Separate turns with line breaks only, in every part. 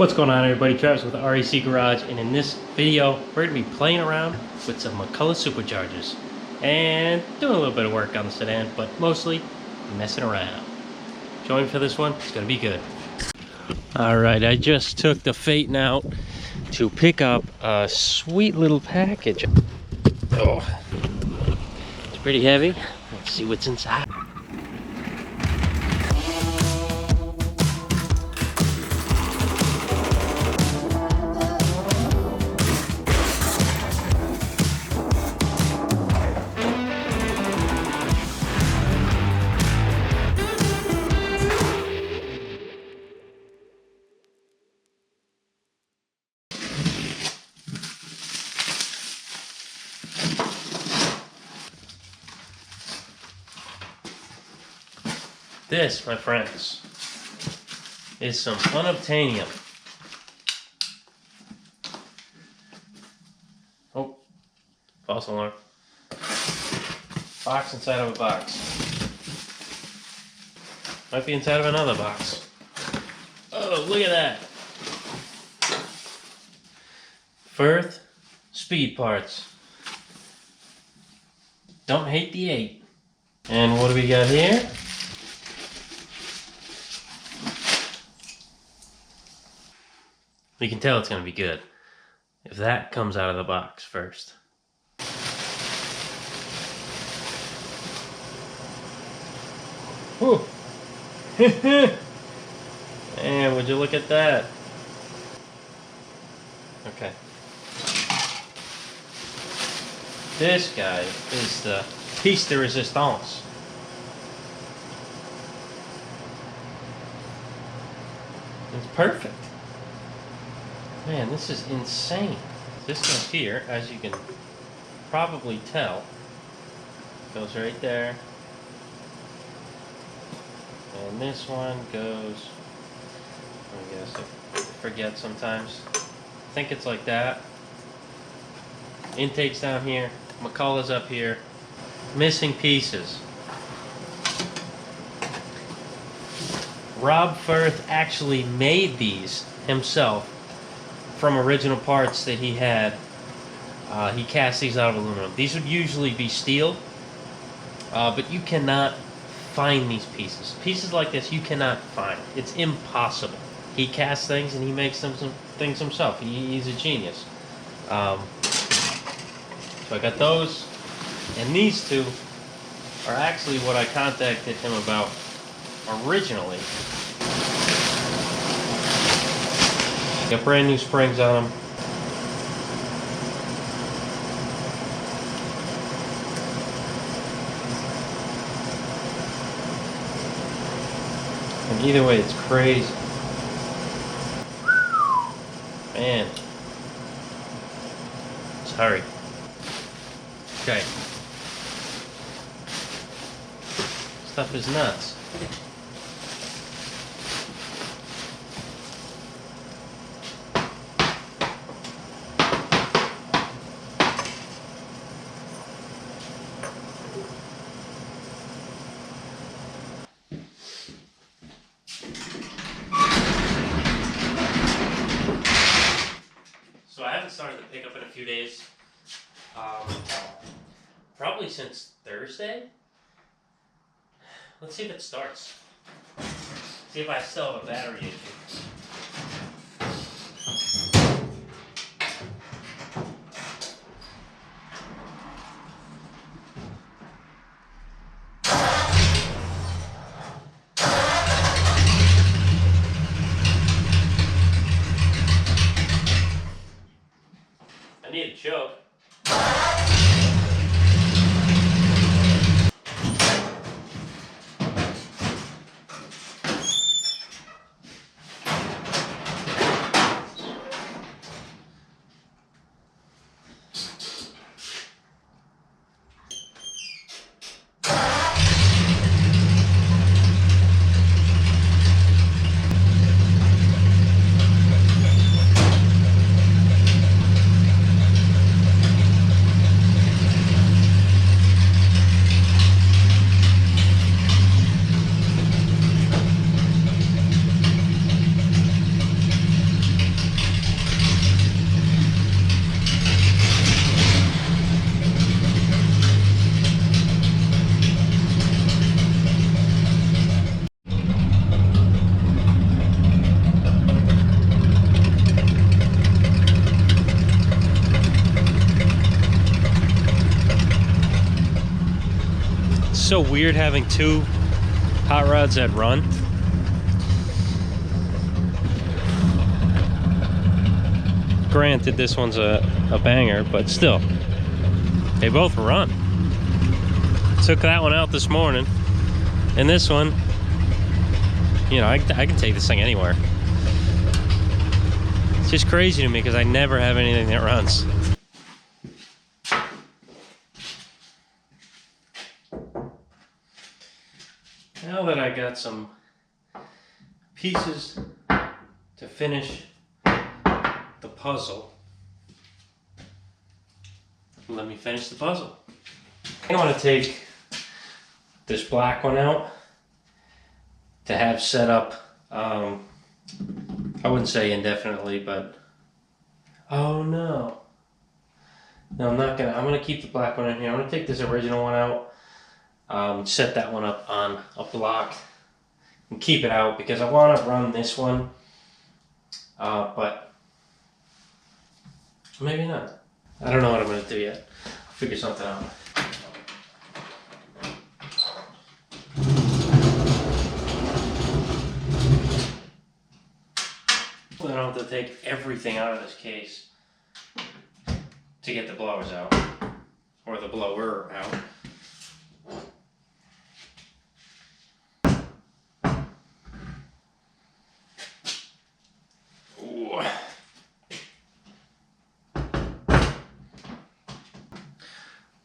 What's going on, everybody? Travis with the REC Garage, and in this video we're going to be playing around with some McCulloch Superchargers and doing a little bit of work on the sedan, but mostly messing around. Join me for this one. It's going to be good. Alright, I just took the Phaeton out to pick up a sweet little package. Oh, it's pretty heavy. Let's see what's inside. This, my friends, is some unobtainium. Oh, false alarm. Box inside of a box. Might be inside of another box. Oh, look at that. Firth speed parts. Don't hate the 8. And what do we got here? You can tell it's going to be good if that comes out of the box first. Whew. And would you look at that? Okay. This guy is the piece de resistance. It's perfect. Man, this is insane. This goes here, as you can probably tell. Goes right there. And this one goes, I guess I forget sometimes. I think it's like that. Intake's down here. McCulloch's up here. Missing pieces. Rob Firth actually made these himself from original parts that he had. He cast these out of aluminum. These would usually be steel, but you cannot find these pieces. Pieces like this you cannot find. It's impossible. He casts things and he makes them some things himself. He's a genius. So I got those, and these two are actually what I contacted him about originally. Got brand new springs on them. And either way, it's crazy. Man. Let's hurry. Okay. Stuff is nuts. So I haven't started the pickup in a few days. Probably since Thursday. Let's see if it starts. See if I still have a battery issue. I need a choke. so weird having two hot rods that run. Granted, this one's a banger, but still, they both run. Took that one out this morning, and this one, you know, I can take this thing anywhere. It's just crazy to me because I never have anything that runs. Now that I got some pieces to finish the puzzle, let me finish the puzzle. I want to take this black one out to have set up, I wouldn't say indefinitely, but, oh no. No, I'm gonna keep the black one in here. I'm gonna take this original one out, set that one up on a block, and keep it out because I want to run this one, but maybe not. I don't know what I'm gonna do yet. I'll figure something out. I don't have to take everything out of this case to get the blowers out, or the blower out. Ooh.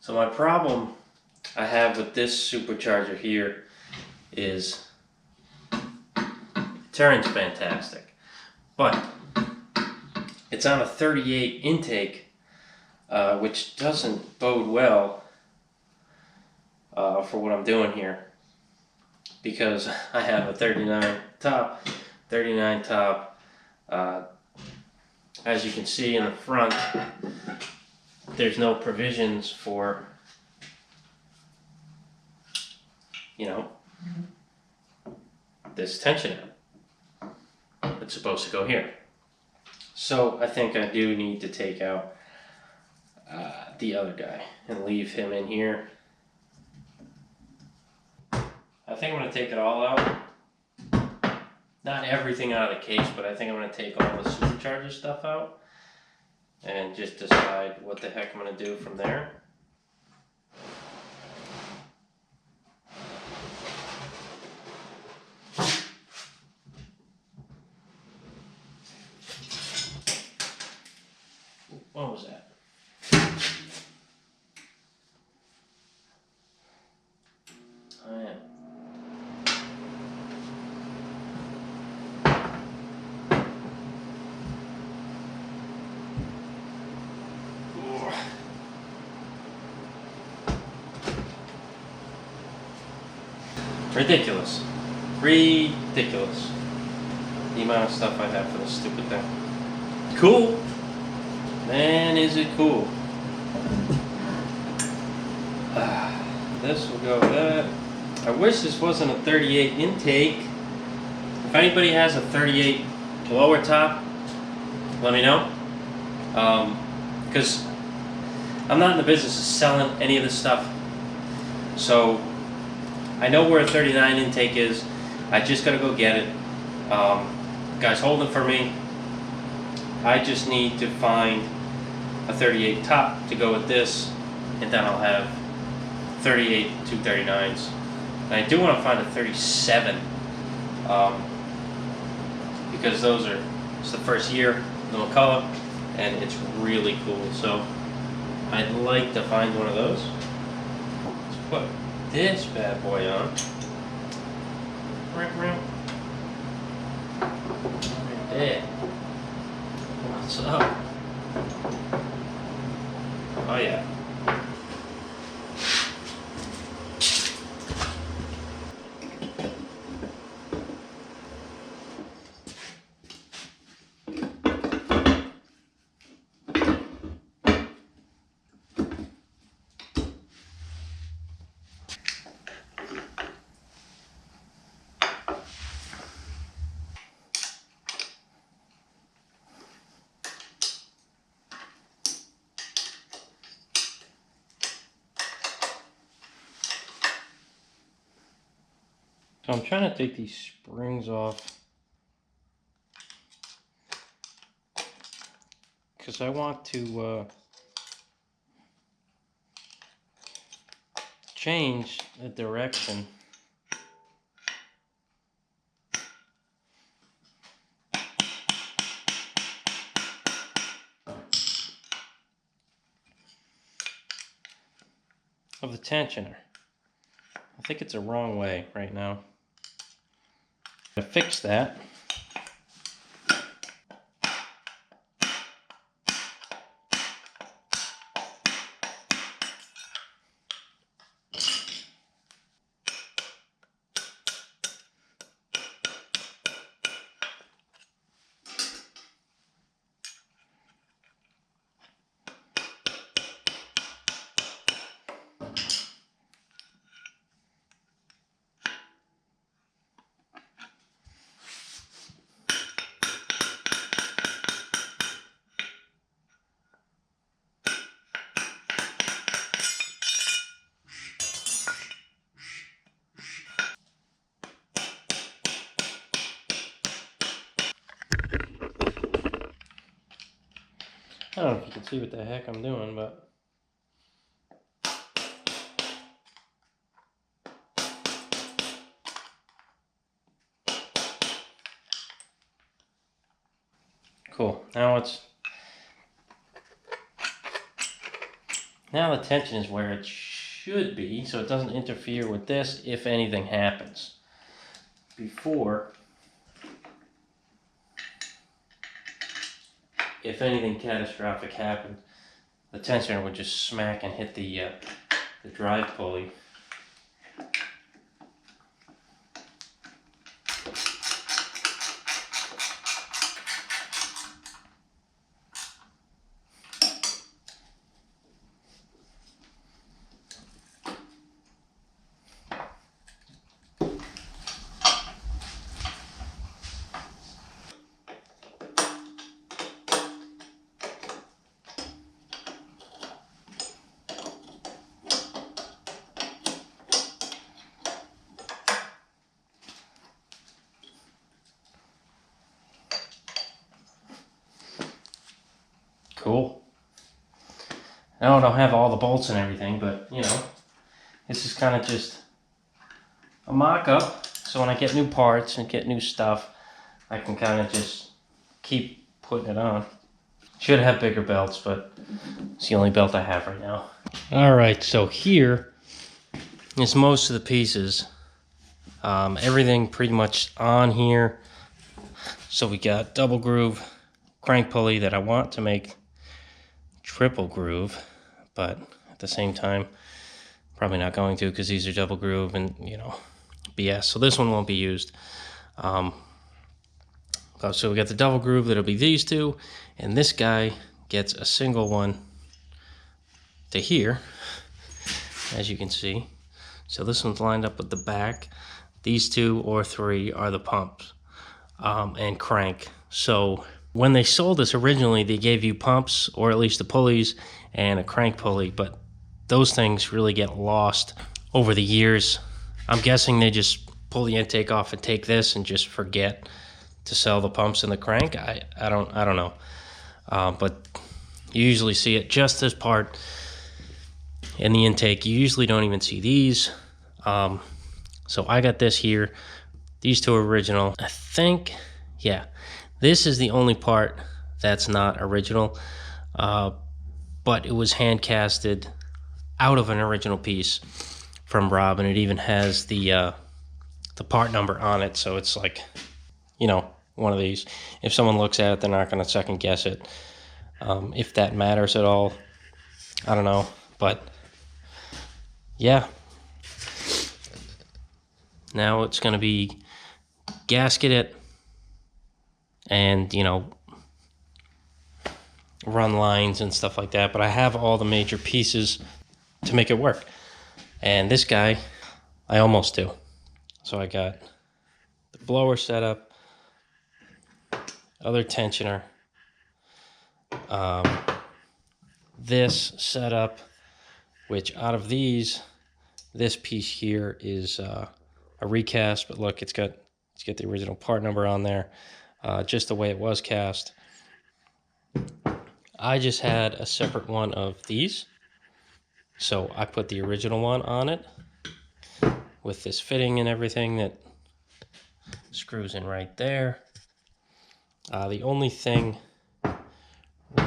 So my problem I have with this supercharger here is it turns fantastic. But it's on a 38 intake, which doesn't bode well for what I'm doing here, because I have a 39 top. As you can see in the front, there's no provisions for, you know, this tensioner. It's supposed to go here. So I think I do need to take out the other guy and leave him in here. I think I'm going to take it all out. Not everything out of the case, but I think I'm going to take all the supercharger stuff out and just decide what the heck I'm going to do from there. What was that? Oh yeah. Ooh. Ridiculous. Ridiculous. The amount of stuff I have for this stupid thing. Cool. Man, is it cool. This will go with that. I wish this wasn't a 38 intake. If anybody has a 38 blower top, let me know. Because I'm not in the business of selling any of this stuff. So I know where a 39 intake is. I just gotta go get it. Guys, hold it for me. I just need to find a 38 top to go with this, and then I'll have 38 239s. And I do want to find a 37, because it's the first year of the McCulloch, and it's really cool. So I'd like to find one of those. Let's put this bad boy on. Right there. What's up? Oh yeah. So I'm trying to take these springs off because I want to change the direction of the tensioner. I think it's the wrong way right now. To fix that, I don't know if you can see what the heck I'm doing, but cool. Now the tension is where it should be, so it doesn't interfere with this if anything happens. Before, if anything catastrophic happened, the tensioner would just smack and hit the drive pulley. Cool. Now I don't have all the bolts and everything, but you know, this is kind of just a mock-up. So when I get new parts and get new stuff, I can kind of just keep putting it on. Should have bigger belts, but it's the only belt I have right now. All right, so here is most of the pieces. Everything pretty much on here. So we got double groove crank pulley that I want to make triple groove, but at the same time, probably not going to because these are double groove and, you know, BS. So this one won't be used. So we got the double groove that'll be these two, and this guy gets a single one to here, as you can see. So this one's lined up with the back. These 2 or 3 are the pumps and crank. So when they sold this originally, they gave you pumps, or at least the pulleys, and a crank pulley, but those things really get lost over the years. I'm guessing they just pull the intake off and take this and just forget to sell the pumps and the crank. I don't know. But you usually see it just as part in the intake. You usually don't even see these. So I got this here. These 2 are original. I think, yeah, this is the only part that's not original. But it was hand casted out of an original piece from Rob, and it even has the part number on it. So it's like, you know, one of these. If someone looks at it, they're not going to second guess it. If that matters at all, I don't know. But yeah, now it's going to be gasketed and, you know, run lines and stuff like that. But I have all the major pieces to make it work. And this guy, I almost do. So I got the blower set up, other tensioner, this setup, which out of these, this piece here is a recast, but look, it's got the original part number on there, just the way it was cast. I just had a separate one of these, so I put the original one on it with this fitting and everything that screws in right there. The only thing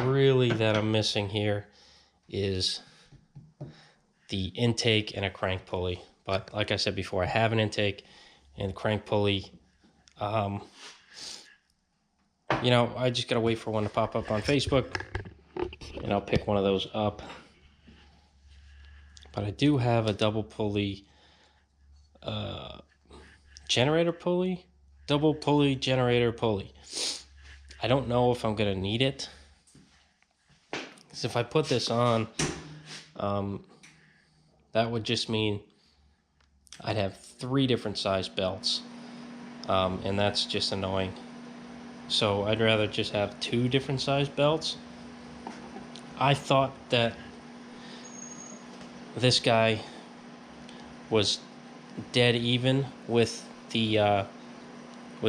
really that I'm missing here is the intake and a crank pulley. But like I said before, I have an intake and crank pulley. You know, I just gotta wait for one to pop up on Facebook, and I'll pick one of those up. But I do have a double pulley generator pulley, double pulley generator pulley. I don't know if I'm gonna need it, because if I put this on, that would just mean I'd have 3 different size belts, and that's just annoying. So I'd rather just have 2 different size belts. I thought that this guy was dead even with the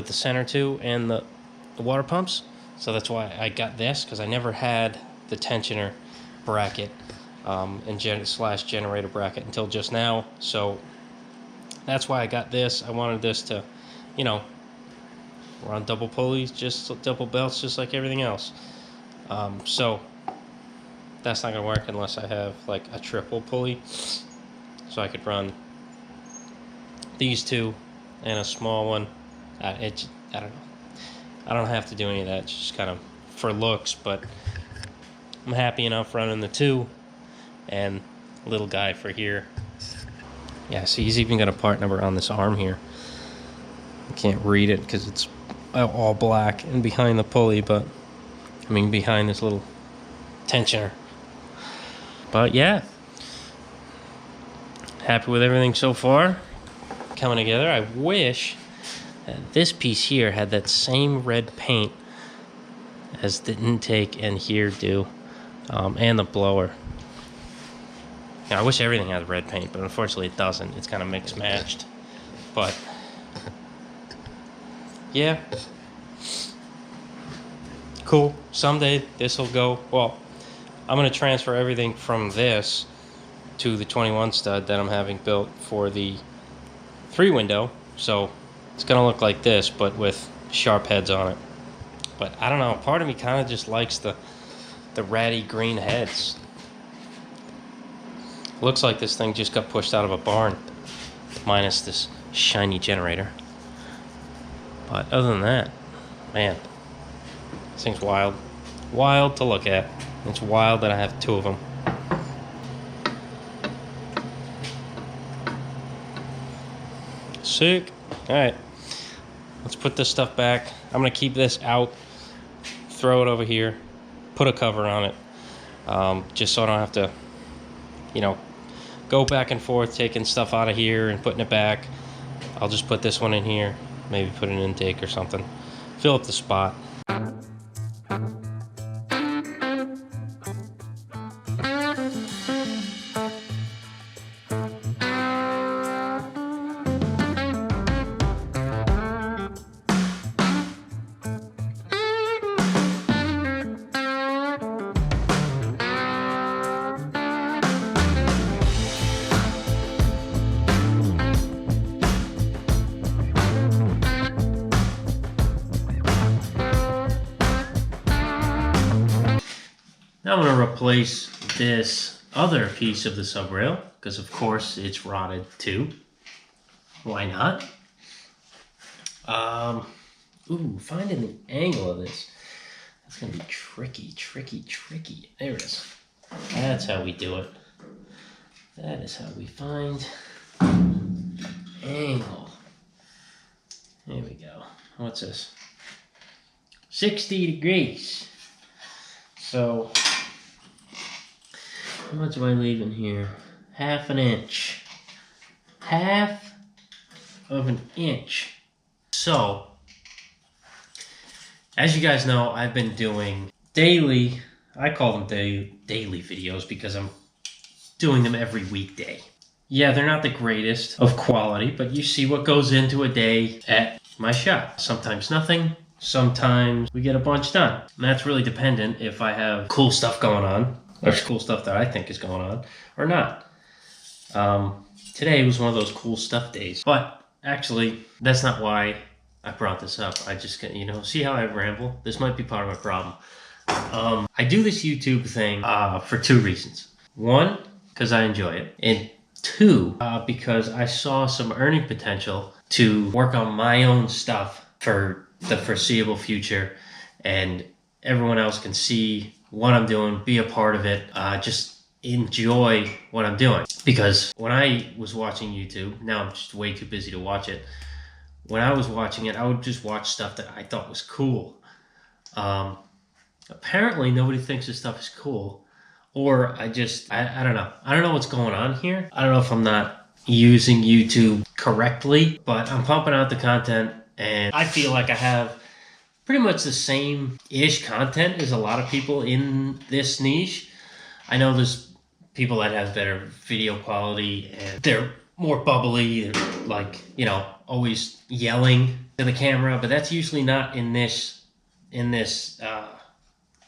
center 2 and the water pumps, so that's why I got this, because I never had the tensioner bracket and slash generator bracket until just now. So that's why I got this. I wanted this to, you know, run double pulleys, just double belts, just like everything else. So that's not gonna work unless I have like a triple pulley, so I could run these 2 and a small one. I don't know. I don't have to do any of that. It's just kind of for looks, but I'm happy enough running the 2 and little guy for here. Yeah, so he's even got a part number on this arm here. I can't read it because it's all black and behind the pulley, but I mean behind this little tensioner. But yeah, happy with everything so far. Coming together. I wish that this piece here had that same red paint as the intake and here do, and the blower. Now, I wish everything had red paint, but unfortunately it doesn't. It's kind of mixed matched. But yeah, cool. Someday this will go. Well, I'm going to transfer everything from this to the 21 stud that I'm having built for the 3 window. So it's going to look like this, but with sharp heads on it. But I don't know. Part of me kind of just likes the ratty green heads. Looks like this thing just got pushed out of a barn, minus this shiny generator. But other than that, man, this thing's wild. Wild to look at. It's wild that I have 2 of them. Sick. Alright, let's put this stuff back. I'm going to keep this out, throw it over here, put a cover on it, just so I don't have to, you know, go back and forth taking stuff out of here and putting it back. I'll just put this one in here, maybe put an intake or something, fill up the spot. Now I'm going to replace this other piece of the sub rail, because of course it's rotted too. Why not? Finding the angle of this. That's going to be tricky. There it is. That's how we do it. That is how we find angle. There we go. What's this? 60 degrees. So, how much am I leaving here? Half an inch. Half of an inch. So, as you guys know, I've been doing daily, I call them daily videos because I'm doing them every weekday. Yeah, they're not the greatest of quality, but you see what goes into a day at my shop. Sometimes nothing, sometimes we get a bunch done. And that's really dependent if I have cool stuff going on, or cool stuff that I think is going on, or not. Today was one of those cool stuff days, but actually, that's not why I brought this up. I just, see how I ramble? This might be part of my problem. I do this YouTube thing for two reasons. One, because I enjoy it, and two, because I saw some earning potential to work on my own stuff for the foreseeable future, and everyone else can see what I'm doing, be a part of it, just enjoy what I'm doing. Because when I was watching YouTube, now I'm just way too busy to watch it. When I was watching it, I would just watch stuff that I thought was cool. Apparently, nobody thinks this stuff is cool. Or I don't know. I don't know what's going on here. I don't know if I'm not using YouTube correctly, but I'm pumping out the content, and I feel like I have pretty much the same-ish content as a lot of people in this niche. I know there's people that have better video quality, and they're more bubbly, and like, always yelling to the camera, but that's usually not in this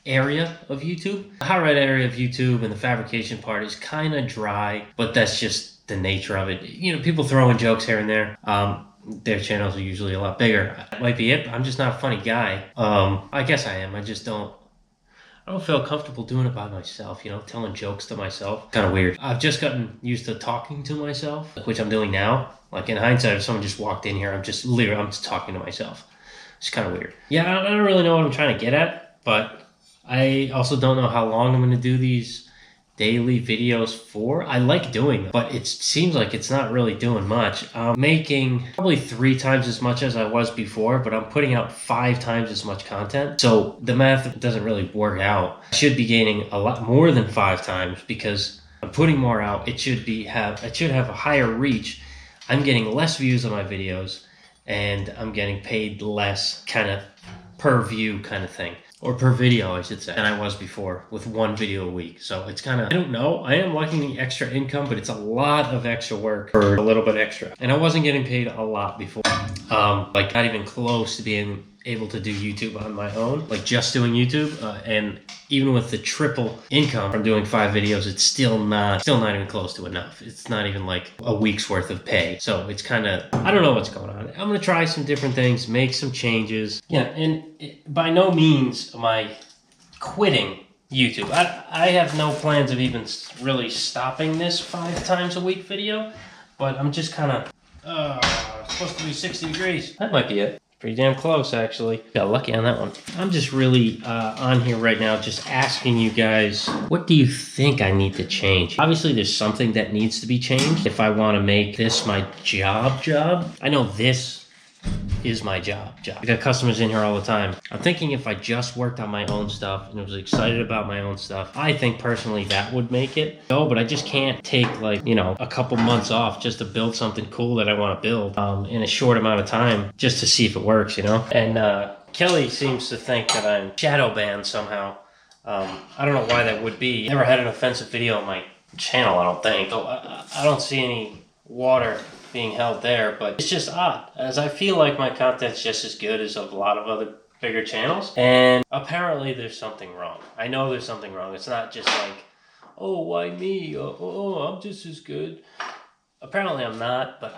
area of YouTube. The hot rod area of YouTube and the fabrication part is kind of dry, but that's just the nature of it. People throw in jokes here and there. Their channels are usually a lot bigger. That might be it, but I'm just not a funny guy. I guess I am. I don't feel comfortable doing it by myself, telling jokes to myself. Kind of weird. I've just gotten used to talking to myself, which I'm doing now. Like in hindsight, if someone just walked in here, I'm just talking to myself. It's kind of weird. Yeah, I don't really know what I'm trying to get at, but I also don't know how long I'm going to do these daily videos for. I like doing them, but it seems like it's not really doing much. I'm making probably 3 times as much as I was before, but I'm putting out 5 times as much content. So the math doesn't really work out. I should be gaining a lot more than 5 times because I'm putting more out. It should have a higher reach. I'm getting less views on my videos, and I'm getting paid less, kind of per view kind of thing. Or per video, I should say, than I was before with 1 video a week. So it's kind of, I don't know. I am liking the extra income, but it's a lot of extra work for a little bit extra. And I wasn't getting paid a lot before. Like not even close to being able to do YouTube on my own, like just doing YouTube. And even with the triple income from doing 5 videos, it's still not even close to enough. It's not even like a week's worth of pay. So it's kind of, I don't know what's going on. I'm going to try some different things, make some changes. Yeah, and by no means am I quitting YouTube. I have no plans of even really stopping this 5 times a week video, but I'm just kind of, it's supposed to be 60 degrees. That might be it. Pretty damn close, actually. Got lucky on that one. I'm just really on here right now just asking you guys, what do you think I need to change? Obviously, there's something that needs to be changed if I want to make this my job. I know this is my job. I got customers in here all the time. I'm thinking if I just worked on my own stuff and was excited about my own stuff, I think personally that would make it go, but I just can't take a couple months off just to build something cool that I want to build in a short amount of time just to see if it works, And Kelly seems to think that I'm shadow banned somehow. I don't know why that would be. Never had an offensive video on my channel, I don't think. So I don't see any water being held there, but it's just odd, as I feel like my content's just as good as a lot of other bigger channels, and apparently there's something wrong. I know there's something wrong. It's not just like, oh, why me? Oh, I'm just as good. Apparently I'm not, but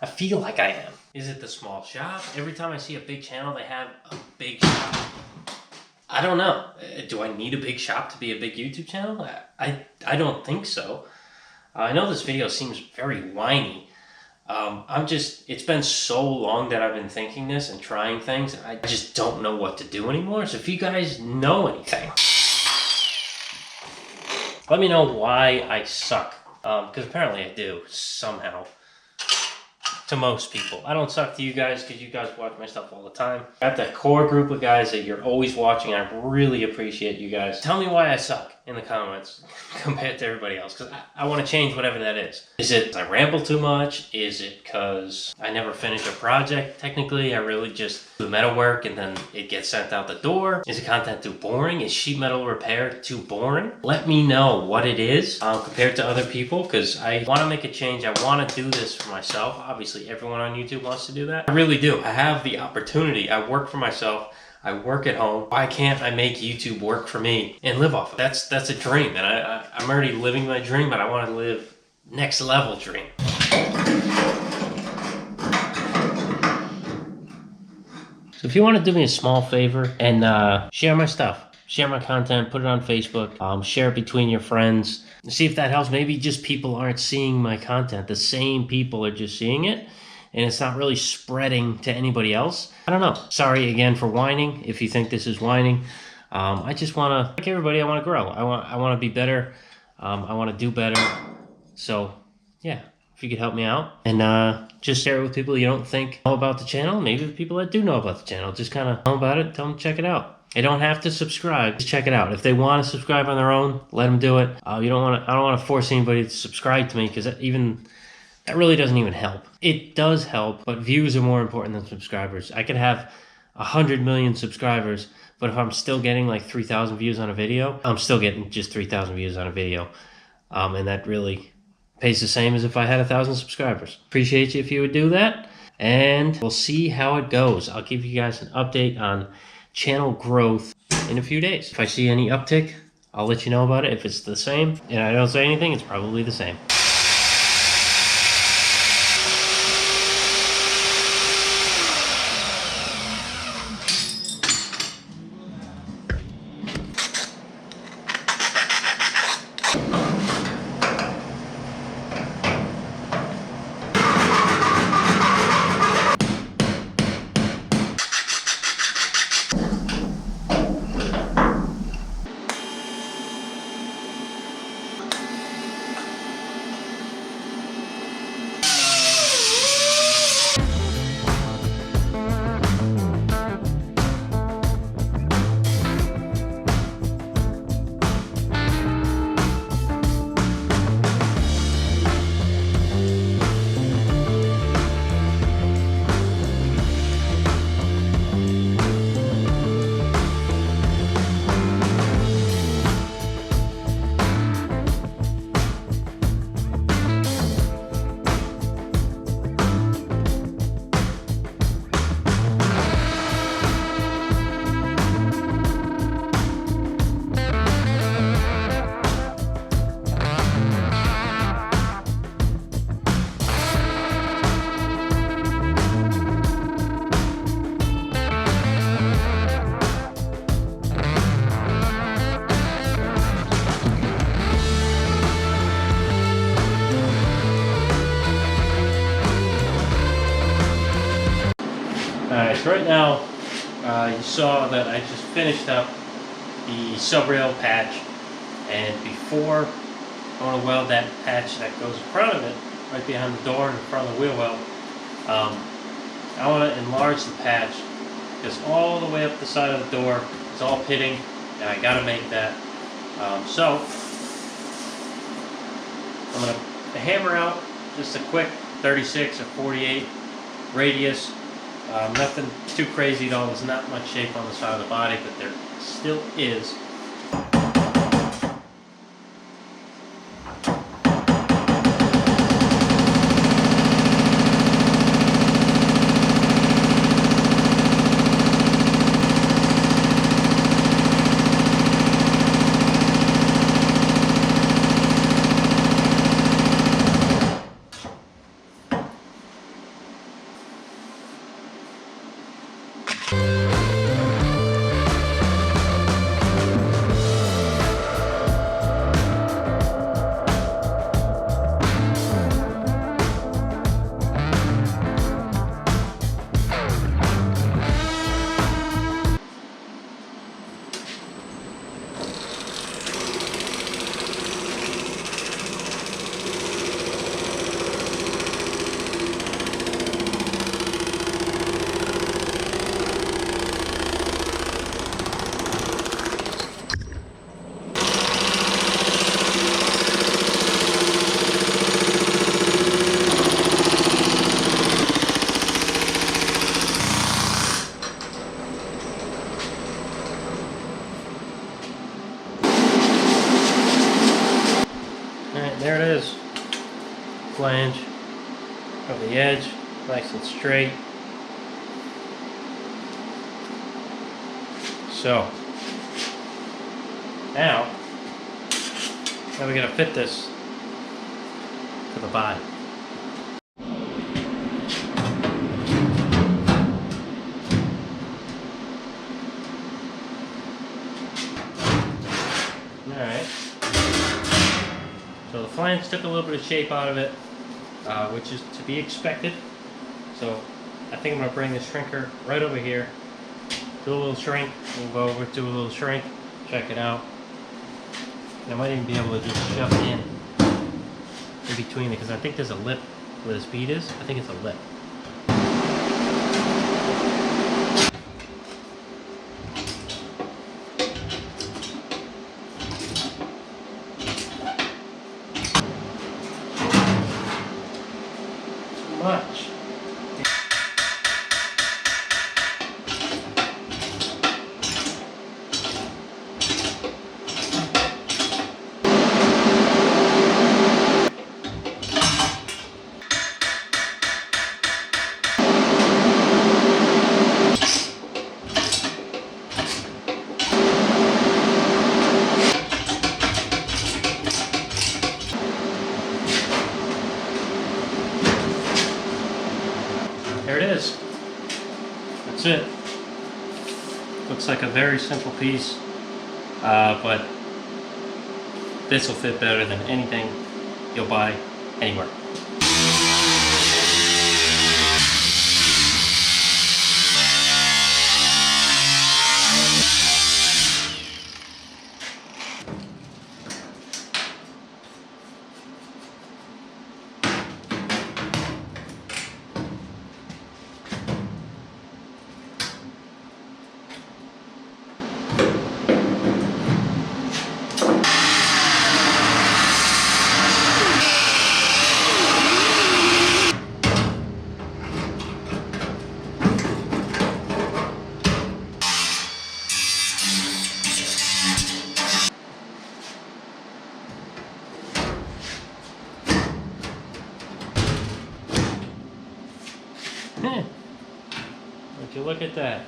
I feel like I am. Is it the small shop? Every time I see a big channel, they have a big shop. I don't know. Do I need a big shop to be a big YouTube channel? I don't think so. I know this video seems very whiny. It's been so long that I've been thinking this and trying things, and I just don't know what to do anymore. So if you guys know anything, let me know why I suck. Because apparently I do, somehow. to most people. I don't suck to you guys because you guys watch my stuff all the time. I got that core group of guys that you're always watching. I really appreciate you guys. Tell me why I suck in the comments compared to everybody else, because I want to change whatever that is. Is it I ramble too much? Is it because I never finish a project? Technically, I really just do metal work and then it gets sent out the door. Is the content too boring? Is sheet metal repair too boring? Let me know what it is compared to other people, because I want to make a change. I want to do this for myself. Obviously, everyone on YouTube wants to do that. I really do. I have the opportunity. I work for myself. I work at home. Why can't I make YouTube work for me and live off of it? That's a dream, and I'm already living my dream, but I want to live next level dream. So if you want to do me a small favor and share my stuff, share my content, put it on Facebook, share it between your friends, see if that helps. Maybe just people aren't seeing my content. The same people are just seeing it, and it's not really spreading to anybody else. I don't know. Sorry again for whining, if you think this is whining. I just want to, like everybody, I want to grow. I want to be better. I want to do better. So, yeah, if you could help me out. And just share it with people you don't think know about the channel. Maybe the people that do know about the channel. Just kind of know about it. Tell them to check it out. They don't have to subscribe. Just check it out. If they want to subscribe on their own, let them do it. I don't want to force anybody to subscribe to me, because that really doesn't even help. It does help, but views are more important than subscribers. I could have 100 million subscribers, but if I'm still getting like 3,000 views on a video, I'm still getting just 3,000 views on a video. And that really pays the same as if I had 1,000 subscribers. Appreciate you if you would do that, and we'll see how it goes. I'll give you guys an update on channel growth in a few days. If I see any uptick, I'll let you know about it. If it's the same and I don't say anything, it's probably the same. Alright, so right now, you saw that I just finished up the subrail patch, and before I want to weld that patch that goes in front of it, right behind the door and in front of the wheel well, I want to enlarge the patch, because all the way up the side of the door is all pitting, and I got to make that. So, I'm going to hammer out just a quick 36 or 48 radius. Nothing too crazy at all. There's not much shape on the side of the body, but there still is. flange of the edge, nice and straight. So now we're going to fit this to the body. Alright, so the flange took a little bit of shape out of it, which is to be expected. So I think I'm going to bring the shrinker right over here, do a little shrink, move over, do a little shrink, check it out. And I might even be able to just shove it in between it, because I think there's a lip where this bead is. I think it's a lip. Much. There it is. That's it. Looks like a very simple piece, but this will fit better than anything you'll buy anywhere. Would you look at that?